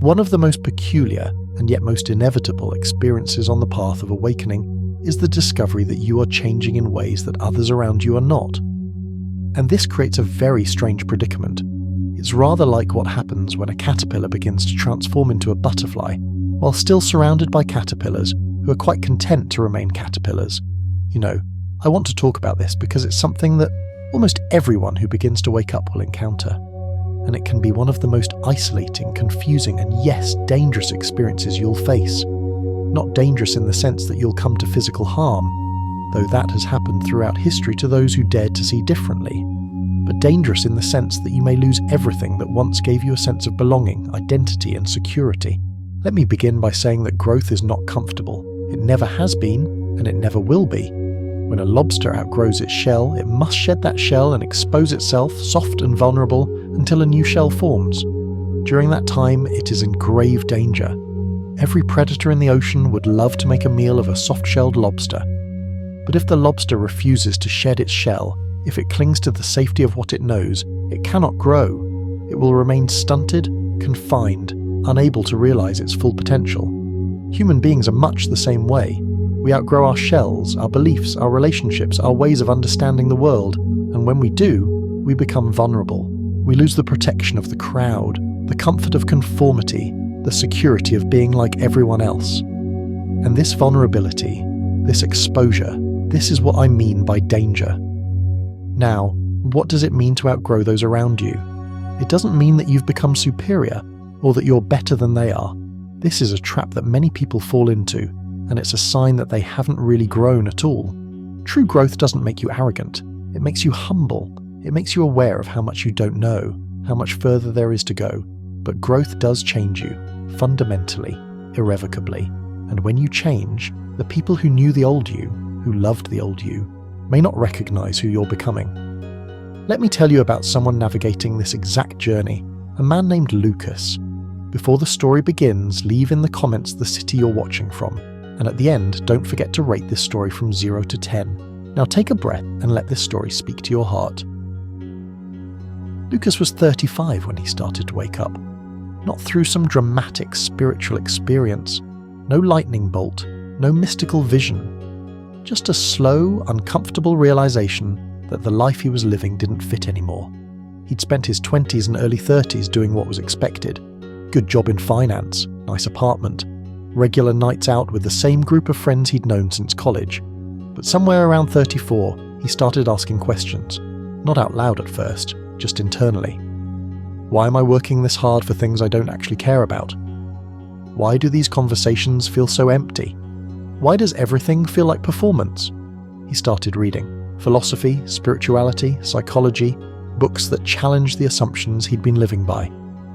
One of the most peculiar and yet most inevitable experiences on the path of awakening is the discovery that you are changing in ways that others around you are not. And this creates a very strange predicament. It's rather like what happens when a caterpillar begins to transform into a butterfly, while still surrounded by caterpillars who are quite content to remain caterpillars. I want to talk about this because it's something that almost everyone who begins to wake up will encounter. And it can be one of the most isolating, confusing, and yes, dangerous experiences you'll face. Not dangerous in the sense that you'll come to physical harm, though that has happened throughout history to those who dared to see differently, but dangerous in the sense that you may lose everything that once gave you a sense of belonging, identity, and security. Let me begin by saying that growth is not comfortable. It never has been, and it never will be. When a lobster outgrows its shell, it must shed that shell and expose itself, soft and vulnerable, until a new shell forms. During that time, it is in grave danger. Every predator in the ocean would love to make a meal of a soft-shelled lobster. But if the lobster refuses to shed its shell, if it clings to the safety of what it knows, it cannot grow. It will remain stunted, confined, unable to realize its full potential. Human beings are much the same way. We outgrow our shells, our beliefs, our relationships, our ways of understanding the world, and when we do, we become vulnerable. We lose the protection of the crowd, the comfort of conformity, the security of being like everyone else. And this vulnerability, this exposure, this is what I mean by danger. Now, what does it mean to outgrow those around you? It doesn't mean that you've become superior, or that you're better than they are. This is a trap that many people fall into, and it's a sign that they haven't really grown at all. True growth doesn't make you arrogant. It makes you humble. It makes you aware of how much you don't know, how much further there is to go. But growth does change you, fundamentally, irrevocably. And when you change, the people who knew the old you, who loved the old you, may not recognize who you're becoming. Let me tell you about someone navigating this exact journey, a man named Lucas. Before the story begins, leave in the comments the city you're watching from. And at the end, don't forget to rate this story from 0 to 10. Now take a breath and let this story speak to your heart. Lucas was 35 when he started to wake up. Not through some dramatic spiritual experience. No lightning bolt, no mystical vision. Just a slow, uncomfortable realization that the life he was living didn't fit anymore. He'd spent his 20s and early 30s doing what was expected. Good job in finance, nice apartment, regular nights out with the same group of friends he'd known since college. But somewhere around 34, he started asking questions. Not out loud at first, just internally. Why am I working this hard for things I don't actually care about? Why do these conversations feel so empty? Why does everything feel like performance? He started reading philosophy, spirituality, psychology, books that challenged the assumptions he'd been living by.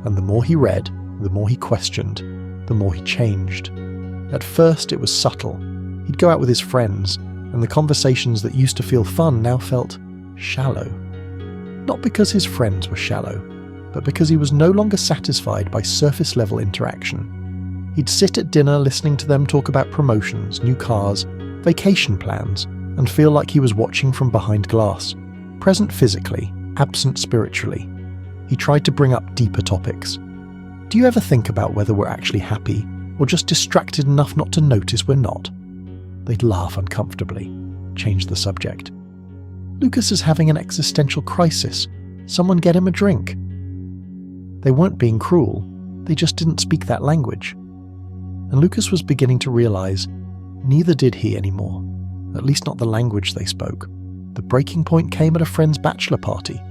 And the more he read, the more he questioned, the more he changed. At first it was subtle. He'd go out with his friends, and the conversations that used to feel fun now felt shallow. Not because his friends were shallow, but because he was no longer satisfied by surface-level interaction. He'd sit at dinner listening to them talk about promotions, new cars, vacation plans, and feel like he was watching from behind glass, present physically, absent spiritually. He tried to bring up deeper topics. Do you ever think about whether we're actually happy, or just distracted enough not to notice we're not? They'd laugh uncomfortably, change the subject. Lucas is having an existential crisis. Someone get him a drink. They weren't being cruel, they just didn't speak that language. And Lucas was beginning to realize neither did he anymore, at least not the language they spoke. The breaking point came at a friend's bachelor party.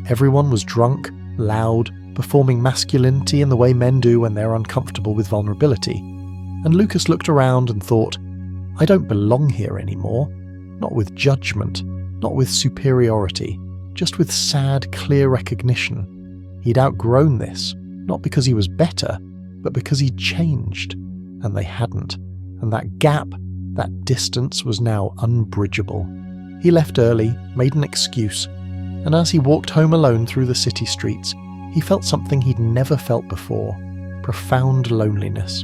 Everyone was drunk, loud, performing masculinity in the way men do when they're uncomfortable with vulnerability. And Lucas looked around and thought, I don't belong here anymore. Not with judgment, not with superiority, just with sad, clear recognition. He'd outgrown this, not because he was better, but because he'd changed, and they hadn't. And that gap, that distance was now unbridgeable. He left early, made an excuse, and as he walked home alone through the city streets, he felt something he'd never felt before, profound loneliness.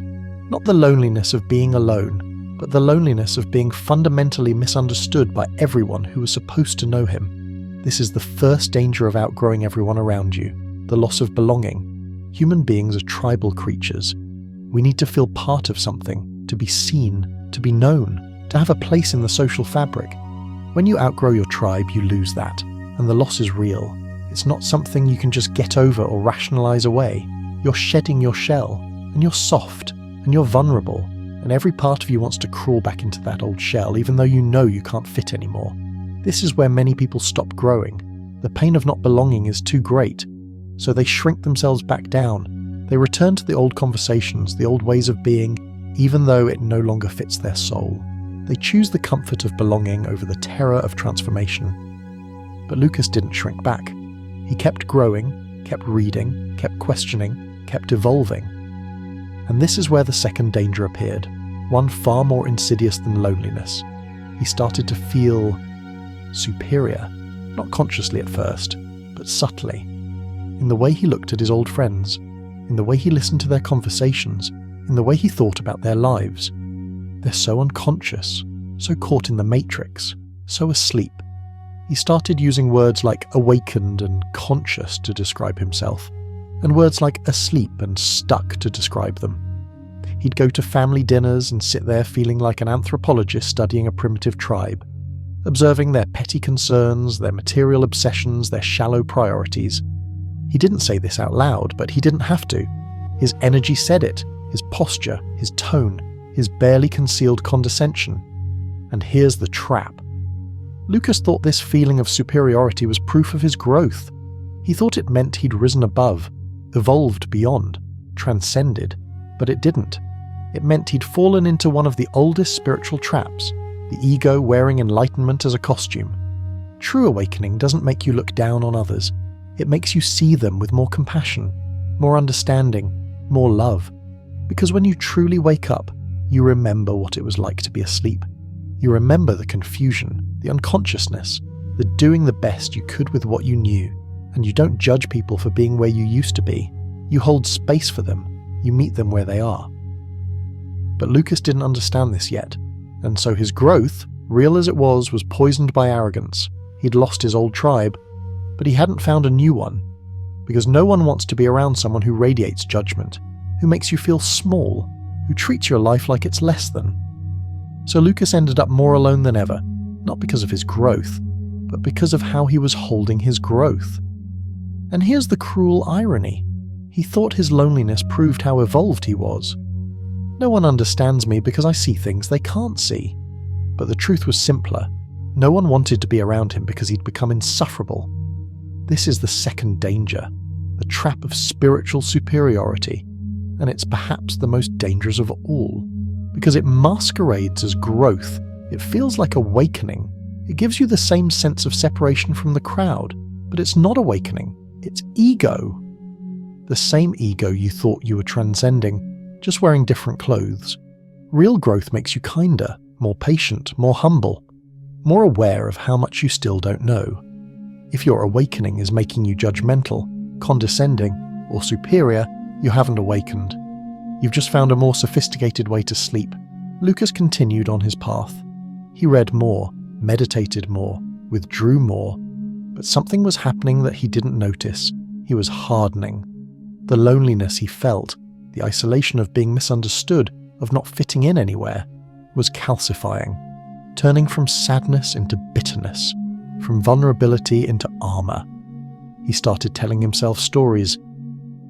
Not the loneliness of being alone, but the loneliness of being fundamentally misunderstood by everyone who was supposed to know him. This is the first danger of outgrowing everyone around you, the loss of belonging. Human beings are tribal creatures. We need to feel part of something, to be seen, to be known, to have a place in the social fabric. When you outgrow your tribe, you lose that, and the loss is real. It's not something you can just get over or rationalize away. You're shedding your shell, and you're soft, and you're vulnerable, and every part of you wants to crawl back into that old shell, even though you know you can't fit anymore. This is where many people stop growing. The pain of not belonging is too great, so they shrink themselves back down. They return to the old conversations, the old ways of being, even though it no longer fits their soul. They choose the comfort of belonging over the terror of transformation. But Lucas didn't shrink back. He kept growing, kept reading, kept questioning, kept evolving. And this is where the second danger appeared, one far more insidious than loneliness. He started to feel superior, not consciously at first, but subtly, in the way he looked at his old friends, in the way he listened to their conversations, in the way he thought about their lives. They're so unconscious, so caught in the matrix, so asleep. He started using words like awakened and conscious to describe himself, and words like asleep and stuck to describe them. He'd go to family dinners and sit there feeling like an anthropologist studying a primitive tribe, observing their petty concerns, their material obsessions, their shallow priorities. He didn't say this out loud, but he didn't have to. His energy said it, his posture, his tone, his barely concealed condescension. And here's the trap. Lucas thought this feeling of superiority was proof of his growth. He thought it meant he'd risen above, evolved beyond, transcended, but it didn't. It meant he'd fallen into one of the oldest spiritual traps, the ego wearing enlightenment as a costume. True awakening doesn't make you look down on others. It makes you see them with more compassion, more understanding, more love. Because when you truly wake up, you remember what it was like to be asleep. You remember the confusion, the unconsciousness, the doing the best you could with what you knew, and you don't judge people for being where you used to be. You hold space for them. You meet them where they are. But Lucas didn't understand this yet, and so his growth, real as it was poisoned by arrogance. He'd lost his old tribe, but he hadn't found a new one, because no one wants to be around someone who radiates judgment, who makes you feel small, who treats your life like it's less than. So Lucas ended up more alone than ever, not because of his growth, but because of how he was holding his growth. And here's the cruel irony. He thought his loneliness proved how evolved he was. No one understands me because I see things they can't see. But the truth was simpler. No one wanted to be around him because he'd become insufferable. This is the second danger, the trap of spiritual superiority, and it's perhaps the most dangerous of all, because it masquerades as growth. It feels like awakening. It gives you the same sense of separation from the crowd, but it's not awakening, it's ego. The same ego you thought you were transcending, just wearing different clothes. Real growth makes you kinder, more patient, more humble, more aware of how much you still don't know. If your awakening is making you judgmental, condescending, or superior, you haven't awakened. You've just found a more sophisticated way to sleep. Lucas continued on his path. He read more, meditated more, withdrew more, but something was happening that he didn't notice. He was hardening. The loneliness he felt, the isolation of being misunderstood, of not fitting in anywhere, was calcifying, turning from sadness into bitterness, from vulnerability into armor. He started telling himself stories.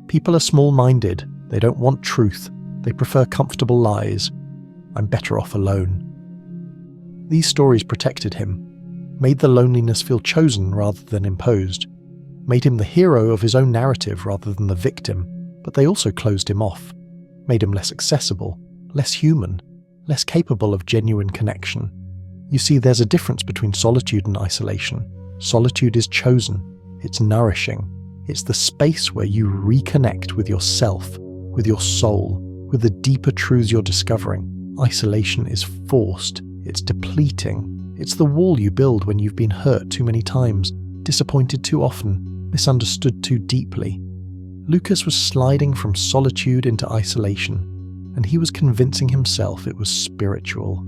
People are small-minded, they don't want truth, they prefer comfortable lies. I'm better off alone. These stories protected him, made the loneliness feel chosen rather than imposed, made him the hero of his own narrative rather than the victim, but they also closed him off, made him less accessible, less human, less capable of genuine connection. You see, there's a difference between solitude and isolation. Solitude is chosen, it's nourishing, it's the space where you reconnect with yourself, with your soul, with the deeper truths you're discovering. Isolation is forced, it's depleting, it's the wall you build when you've been hurt too many times, disappointed too often, misunderstood too deeply. Lucas was sliding from solitude into isolation, and he was convincing himself it was spiritual.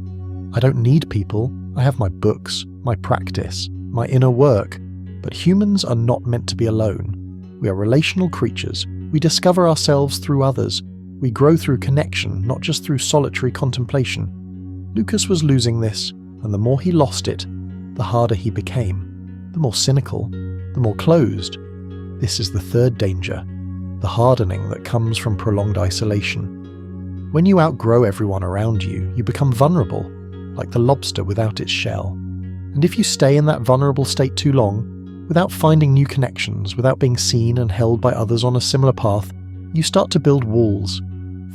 I don't need people, I have my books, my practice, my inner work, but humans are not meant to be alone. We are relational creatures, We discover ourselves through others. We grow through connection, not just through solitary contemplation. Lucas was losing this, and the more he lost it, the harder he became, the more cynical, the more closed. This is the third danger, the hardening that comes from prolonged isolation. When you outgrow everyone around you, you become vulnerable, like the lobster without its shell. And if you stay in that vulnerable state too long, without finding new connections, without being seen and held by others on a similar path, you start to build walls,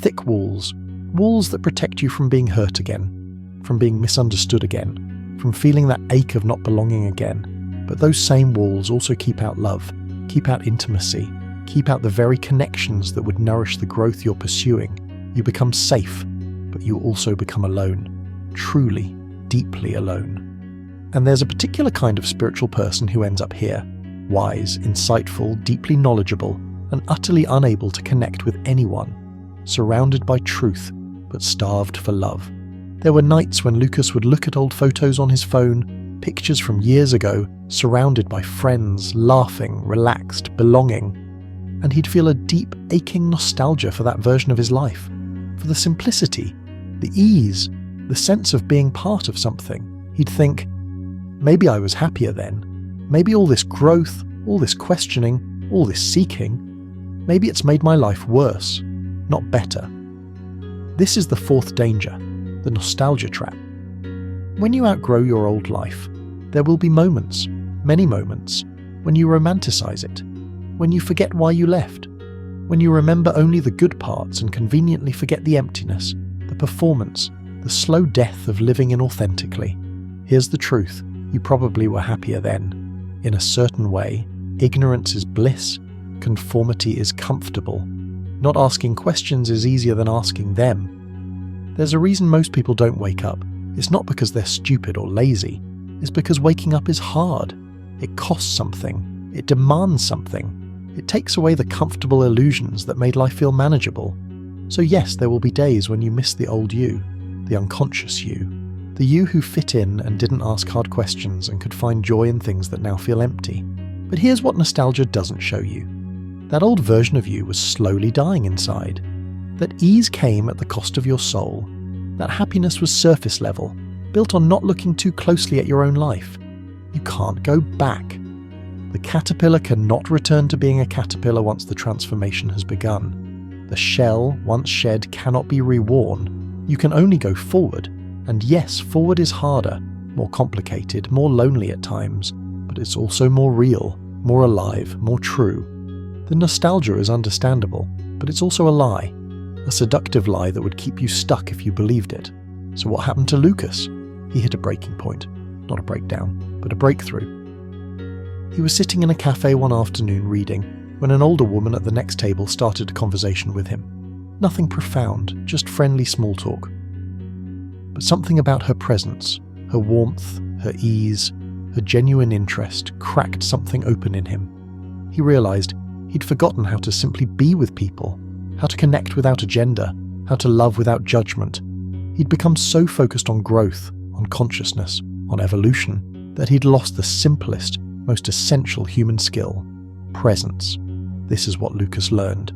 thick walls, walls that protect you from being hurt again, from being misunderstood again, from feeling that ache of not belonging again. But those same walls also keep out love, keep out intimacy, keep out the very connections that would nourish the growth you're pursuing. You become safe, but you also become alone, truly, deeply alone. And there's a particular kind of spiritual person who ends up here, wise, insightful, deeply knowledgeable, and utterly unable to connect with anyone, surrounded by truth, but starved for love. There were nights when Lucas would look at old photos on his phone, pictures from years ago, surrounded by friends, laughing, relaxed, belonging, and he'd feel a deep, aching nostalgia for that version of his life, for the simplicity, the ease, the sense of being part of something. He'd think, maybe I was happier then. Maybe all this growth, all this questioning, all this seeking, maybe it's made my life worse, not better. This is the fourth danger, the nostalgia trap. When you outgrow your old life, there will be moments, many moments, when you romanticize it, when you forget why you left, when you remember only the good parts and conveniently forget the emptiness, the performance, the slow death of living inauthentically. Here's the truth. You probably were happier then. In a certain way, ignorance is bliss, conformity is comfortable. Not asking questions is easier than asking them. There's a reason most people don't wake up. It's not because they're stupid or lazy. It's because waking up is hard. It costs something. It demands something. It takes away the comfortable illusions that made life feel manageable. So yes, there will be days when you miss the old you, the unconscious you, the you who fit in and didn't ask hard questions and could find joy in things that now feel empty. But here's what nostalgia doesn't show you. That old version of you was slowly dying inside. That ease came at the cost of your soul. That happiness was surface level, built on not looking too closely at your own life. You can't go back. The caterpillar cannot return to being a caterpillar once the transformation has begun. The shell, once shed, cannot be reworn. You can only go forward. And yes, forward is harder, more complicated, more lonely at times, but it's also more real, more alive, more true. The nostalgia is understandable, but it's also a lie. A seductive lie that would keep you stuck if you believed it. So what happened to Lucas? He hit a breaking point. Not a breakdown, but a breakthrough. He was sitting in a cafe one afternoon reading, when an older woman at the next table started a conversation with him. Nothing profound, just friendly small talk. But something about her presence, her warmth, her ease, her genuine interest cracked something open in him. He realized he'd forgotten how to simply be with people, how to connect without agenda, how to love without judgment. He'd become so focused on growth, on consciousness, on evolution, that he'd lost the simplest, most essential human skill, presence. This is what Lucas learned.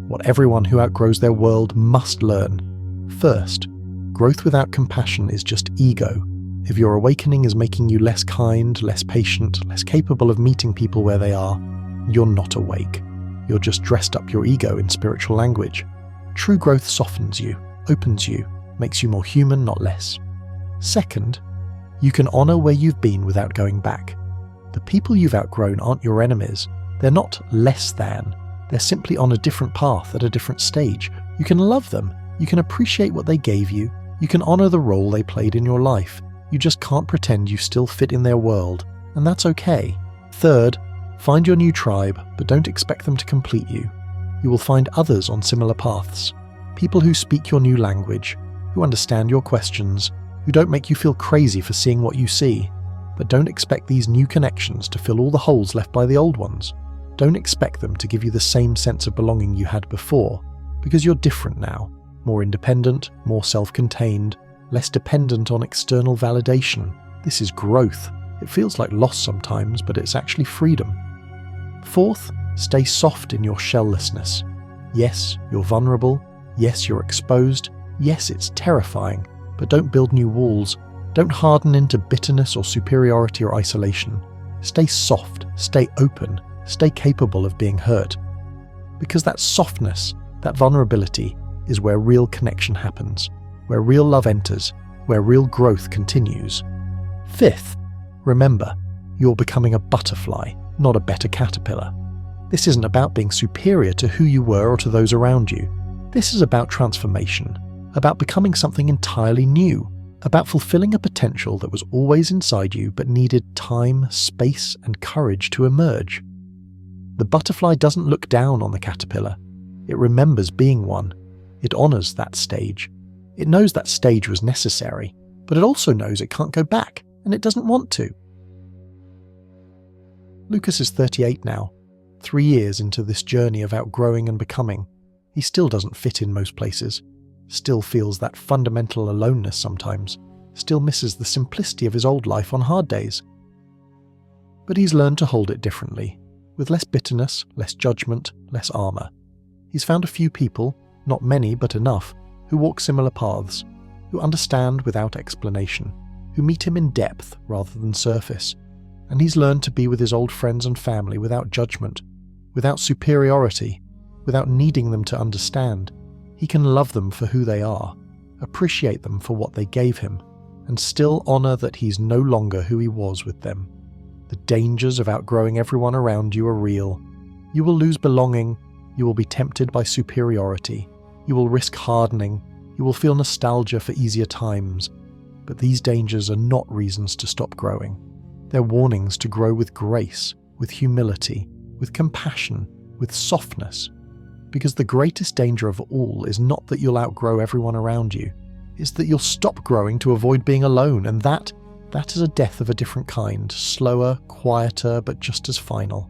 What everyone who outgrows their world must learn. First, growth without compassion is just ego. If your awakening is making you less kind, less patient, less capable of meeting people where they are, you're not awake. You're just dressed up your ego in spiritual language. True growth softens you, opens you, makes you more human, not less. Second, you can honor where you've been without going back. The people you've outgrown aren't your enemies. They're not less than. They're simply on a different path at a different stage. You can love them. You can appreciate what they gave you. You can honor the role they played in your life. You just can't pretend you still fit in their world, and that's okay. Third, find your new tribe, but don't expect them to complete you. You will find others on similar paths. People who speak your new language, who understand your questions, who don't make you feel crazy for seeing what you see. But don't expect these new connections to fill all the holes left by the old ones. Don't expect them to give you the same sense of belonging you had before, because you're different now. More independent, more self-contained, less dependent on external validation. This is growth. It feels like loss sometimes, but it's actually freedom. Fourth, Stay soft in your shelllessness. Yes, you're vulnerable. Yes, you're exposed. Yes, it's terrifying. But don't build new walls. Don't harden into bitterness or superiority or isolation. Stay soft. Stay open. Stay capable of being hurt. Because that softness, that vulnerability, is where real connection happens, where real love enters, where real growth continues. Fifth, remember, you're becoming a butterfly, not a better caterpillar. This isn't about being superior to who you were or to those around you. This is about transformation, about becoming something entirely new, about fulfilling a potential that was always inside you but needed time, space, and courage to emerge. The butterfly doesn't look down on the caterpillar. It remembers being one. It honors that stage. It knows that stage was necessary, but it also knows it can't go back, and it doesn't want to. Lucas is 38 now, 3 years into this journey of outgrowing and becoming. He still doesn't fit in most places, still feels that fundamental aloneness sometimes, still misses the simplicity of his old life on hard days. But he's learned to hold it differently, with less bitterness, less judgment, less armour. He's found a few people, not many but enough, who walk similar paths, who understand without explanation, who meet him in depth rather than surface, and he's learned to be with his old friends and family without judgment, without superiority, without needing them to understand. He can love them for who they are, appreciate them for what they gave him, and still honour that he's no longer who he was with them. The dangers of outgrowing everyone around you are real. You will lose belonging, you will be tempted by superiority, you will risk hardening, you will feel nostalgia for easier times. But these dangers are not reasons to stop growing. They're warnings to grow with grace, with humility, with compassion, with softness. Because the greatest danger of all is not that you'll outgrow everyone around you, it's that you'll stop growing to avoid being alone, and that is a death of a different kind, slower, quieter, but just as final.